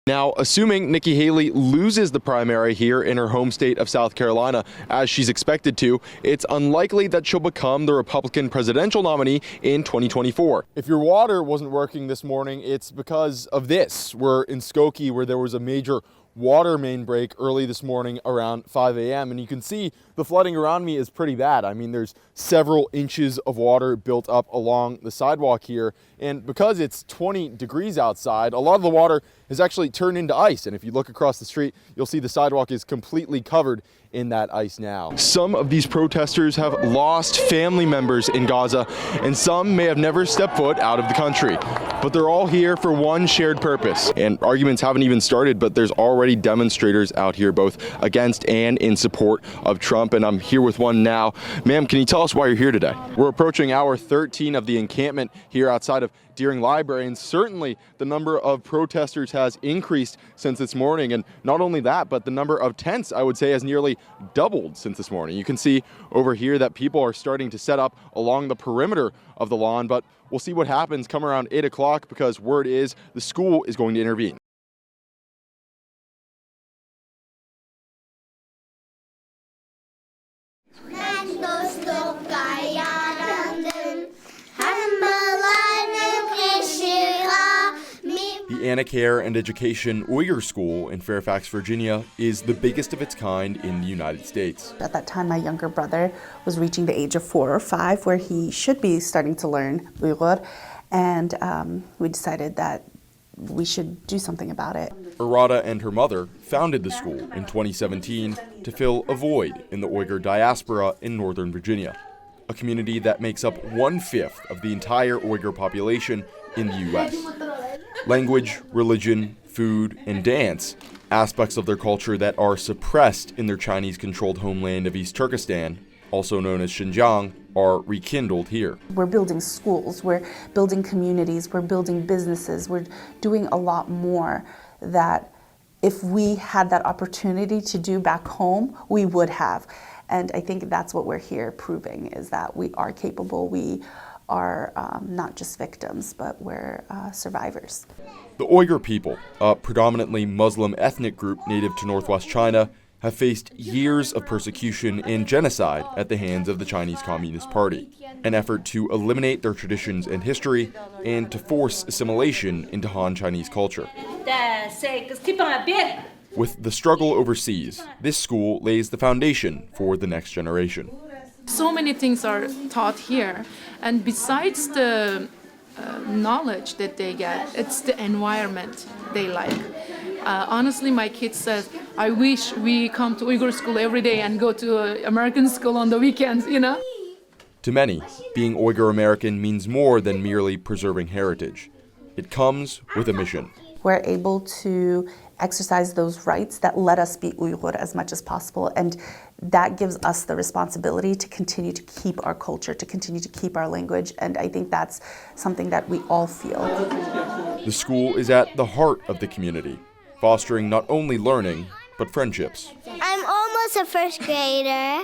Now, assuming Nikki Haley loses the primary here in her home state of South Carolina, as she's expected to, it's unlikely that she'll become the Republican presidential nominee in 2024. If your water wasn't working this morning, it's because of this. We're in Skokie, where there was a major water main break early this morning around 5 a.m. And you can see the flooding around me is pretty bad. I mean, there's several inches of water built up along the sidewalk here. And because it's 20 degrees outside, a lot of the water has actually turned into ice. And if you look across the street, you'll see the sidewalk is completely covered in that ice now. Some of these protesters have lost family members in Gaza, and some may have never stepped foot out of the country. But they're all here for one shared purpose. And arguments haven't even started, but there's already demonstrators out here both against and in support of Trump. And I'm here with one now. Ma'am, can you tell us why you're here today? We're approaching hour 13 of the encampment here outside of Deering Library, and certainly the number of protesters has increased since this morning. And not only that, but the number of tents, I would say, has nearly doubled since this morning. You can see over here that people are starting to set up along the perimeter of the lawn, but we'll see what happens come around 8 o'clock because word is the school is going to intervene. The Anna Care and Education Uyghur School in Fairfax, Virginia, is the biggest of its kind in the United States. At that time, my younger brother was reaching the age of 4 or 5, where he should be starting to learn Uyghur, and we decided that we should do something about it. Arada and her mother founded the school in 2017 to fill a void in the Uyghur diaspora in Northern Virginia, a community that makes up 1/5 of the entire Uyghur population in the U.S. Language, religion, food, and dance, aspects of their culture that are suppressed in their Chinese-controlled homeland of East Turkestan, also known as Xinjiang, are rekindled here. We're building schools, we're building communities, we're building businesses, we're doing a lot more that if we had that opportunity to do back home, we would have. And I think that's what we're here proving, is that we are capable, we are not just victims, but we're survivors. The Uyghur people, a predominantly Muslim ethnic group native to northwest China, have faced years of persecution and genocide at the hands of the Chinese Communist Party, an effort to eliminate their traditions and history and to force assimilation into Han Chinese culture. With the struggle overseas, this school lays the foundation for the next generation. So many things are taught here, and besides the knowledge that they get, it's the environment they like. Honestly, my kids said, I wish we come to Uyghur school every day and go to American school on the weekends, you know? To many, being Uyghur American means more than merely preserving heritage. It comes with a mission. We're able to exercise those rights that let us be Uyghur as much as possible, and that gives us the responsibility to continue to keep our culture, to continue to keep our language, and I think that's something that we all feel. The school is at the heart of the community, fostering not only learning, but friendships. I'm almost a first grader.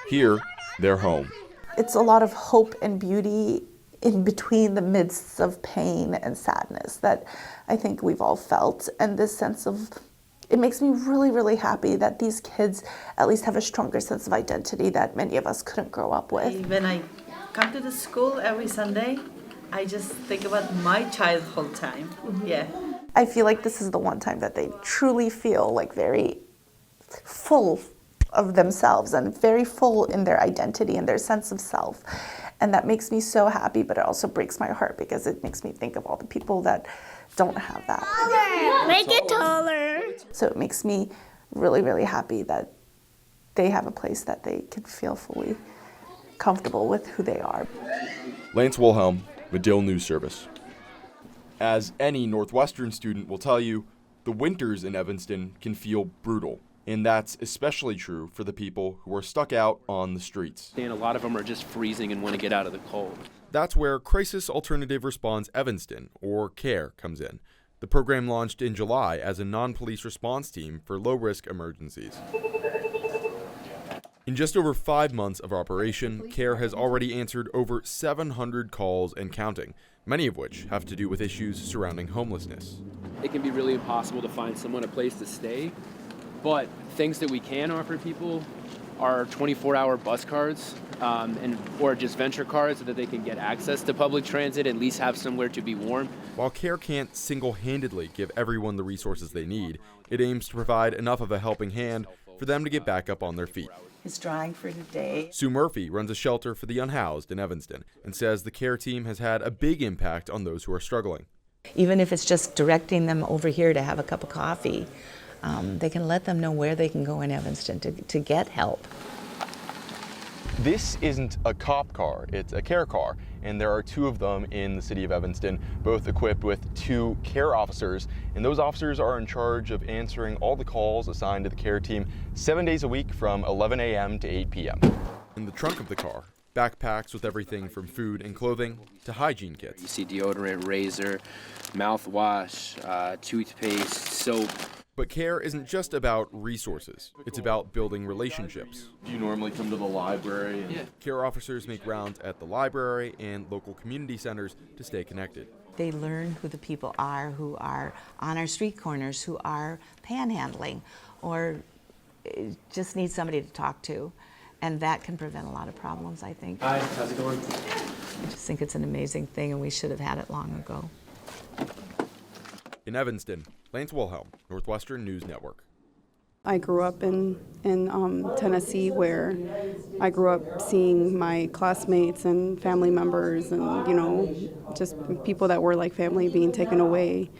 Here, they're home. It's a lot of hope and beauty in between the midst of pain and sadness that I think we've all felt. And this sense of, it makes me really, really happy that these kids at least have a stronger sense of identity that many of us couldn't grow up with. When I come to the school every Sunday, I just think about my childhood time. Yeah. I feel like this is the one time that they truly feel like very full of themselves and very full in their identity and their sense of self. And that makes me so happy, but it also breaks my heart because it makes me think of all the people that don't have that. Taller. Make it taller. So it makes me really, really happy that they have a place that they can feel fully comfortable with who they are. Lance Wilhelm, Medill News Service. As any Northwestern student will tell you, the winters in Evanston can feel brutal. And that's especially true for the people who are stuck out on the streets. And a lot of them are just freezing and want to get out of the cold. That's where Crisis Alternative Response Evanston, or CARE, comes in. The program launched in July as a non-police response team for low-risk emergencies. In just over 5 months of operation, CARE has already answered over 700 calls and counting, many of which have to do with issues surrounding homelessness. It can be really impossible to find someone a place to stay, but things that we can offer people are 24-hour bus cards or just venture cards so that they can get access to public transit, at least have somewhere to be warm. While CARE can't single-handedly give everyone the resources they need, it aims to provide enough of a helping hand for them to get back up on their feet. It's drying for today. Sue Murphy runs a shelter for the unhoused in Evanston and says the CARE team has had a big impact on those who are struggling. Even if it's just directing them over here to have a cup of coffee, they can let them know where they can go in Evanston to get help. This isn't a cop car, it's a CARE car, and there are 2 of them in the city of Evanston, both equipped with 2 CARE officers, and those officers are in charge of answering all the calls assigned to the CARE team 7 days a week from 11 a.m. to 8 p.m. In the trunk of the car, backpacks with everything from food and clothing to hygiene kits. You see deodorant, razor, mouthwash, toothpaste, soap. But CARE isn't just about resources, it's about building relationships. Do you normally come to the library? Yeah. CARE officers make rounds at the library and local community centers to stay connected. They learn who the people are who are on our street corners, who are panhandling, or just need somebody to talk to. And that can prevent a lot of problems, I think. Hi, how's it going? I just think it's an amazing thing, and we should have had it long ago. In Evanston, Lance Wilhelm, Northwestern News Network. I grew up in Tennessee, where I grew up seeing my classmates and family members and, just people that were like family being taken away.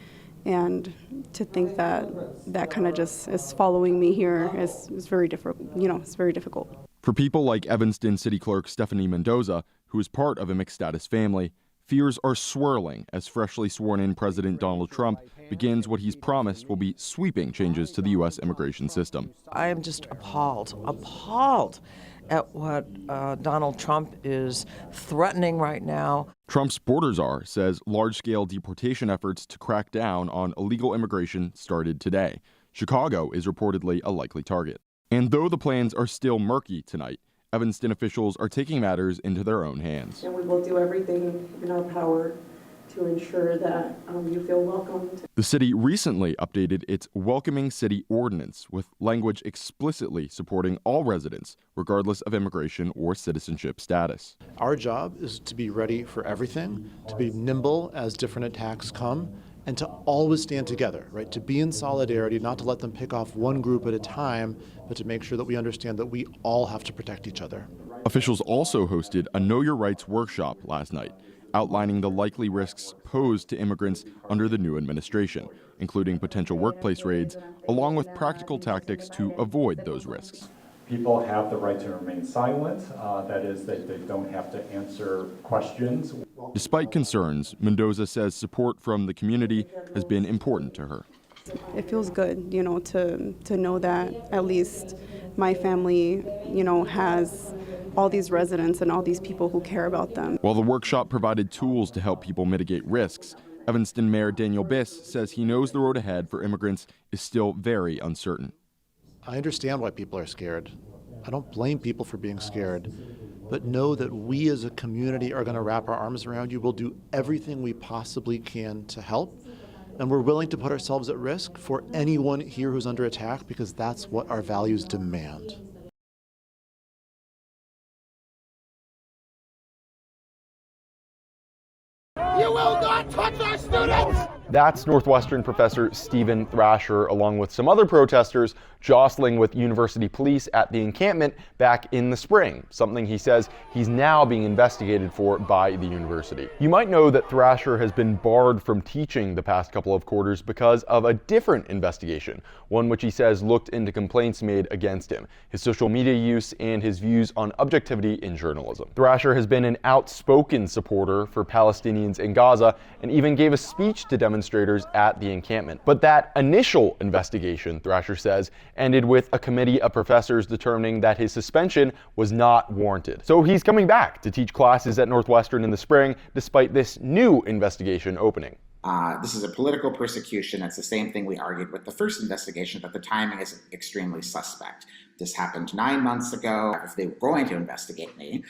And to think that that kind of just is following me here is very difficult. It's very difficult. For people like Evanston City Clerk Stephanie Mendoza, who is part of a mixed-status family, fears are swirling as freshly sworn-in President Donald Trump begins what he's promised will be sweeping changes to the U.S. immigration system. I am just appalled at what Donald Trump is threatening right now. Trump's border czar says large-scale deportation efforts to crack down on illegal immigration started today. Chicago is reportedly a likely target. And though the plans are still murky tonight, Evanston officials are taking matters into their own hands. And we will do everything in our power to ensure that you feel welcomed. The city recently updated its Welcoming City Ordinance with language explicitly supporting all residents, regardless of immigration or citizenship status. Our job is to be ready for everything, to be nimble as different attacks come, and to always stand together, right? To be in solidarity, not to let them pick off one group at a time, but to make sure that we understand that we all have to protect each other. Officials also hosted a Know Your Rights workshop last night, outlining the likely risks posed to immigrants under the new administration, including potential workplace raids, along with practical tactics to avoid those risks. People have the right to remain silent. That is, that they don't have to answer questions. Despite concerns, Mendoza says support from the community has been important to her. It feels good, to know that at least my family, has all these residents and all these people who care about them. While the workshop provided tools to help people mitigate risks, Evanston Mayor Daniel Biss says he knows the road ahead for immigrants is still very uncertain. I understand why people are scared. I don't blame people for being scared, but know that we as a community are going to wrap our arms around you. We'll do everything we possibly can to help, and we're willing to put ourselves at risk for anyone here who's under attack because that's what our values demand. You will not touch our students! That's Northwestern professor Stephen Thrasher, along with some other protesters, jostling with university police at the encampment back in the spring, something he says he's now being investigated for by the university. You might know that Thrasher has been barred from teaching the past couple of quarters because of a different investigation, one which he says looked into complaints made against him, his social media use, and his views on objectivity in journalism. Thrasher has been an outspoken supporter for Palestinians in Gaza and even gave a speech to demonstrators at the encampment. But that initial investigation, Thrasher says, ended with a committee of professors determining that his suspension was not warranted. So he's coming back to teach classes at Northwestern in the spring, despite this new investigation opening. This is a political persecution. It's the same thing we argued with the first investigation, that the timing is extremely suspect. This happened 9 months ago. If they were going to investigate me,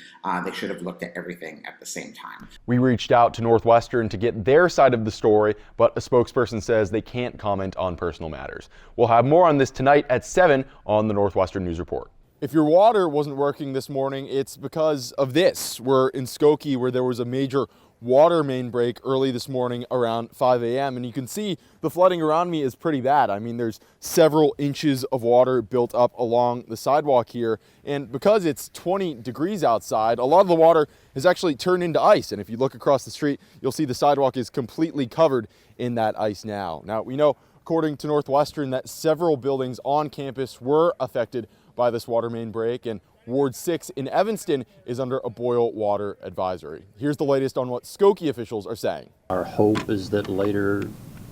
they should have looked at everything at the same time. We reached out to Northwestern to get their side of the story, but a spokesperson says they can't comment on personal matters. We'll have more on this tonight at 7 on the Northwestern News Report. If your water wasn't working this morning, it's because of this. We're in Skokie, where there was a major water main break early this morning around 5 a.m. and you can see the flooding around me is pretty bad. I mean, there's several inches of water built up along the sidewalk here, and because it's 20 degrees outside, a lot of the water has actually turned into ice, and if you look across the street, you'll see the sidewalk is completely covered in that ice now. Now, we know, according to Northwestern, that several buildings on campus were affected by this water main break, and Ward 6 in Evanston is under a boil water advisory. Here's the latest on what Skokie officials are saying. Our hope is that later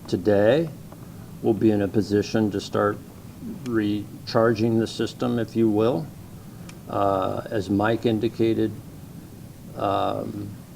today we'll be in a position to start recharging the system, if you will. As Mike indicated, the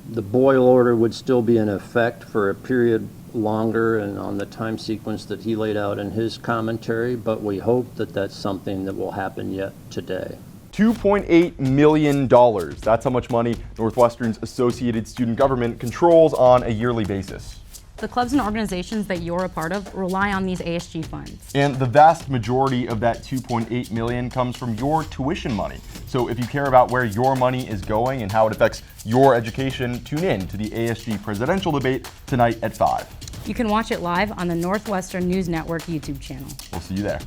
boil order would still be in effect for a period longer and on the time sequence that he laid out in his commentary, but we hope that that's something that will happen yet today. $2.8 million. That's how much money Northwestern's Associated Student Government controls on a yearly basis. The clubs and organizations that you're a part of rely on these ASG funds. And the vast majority of that $2.8 million comes from your tuition money. So if you care about where your money is going and how it affects your education, tune in to the ASG presidential debate tonight at 5. You can watch it live on the Northwestern News Network YouTube channel. We'll see you there.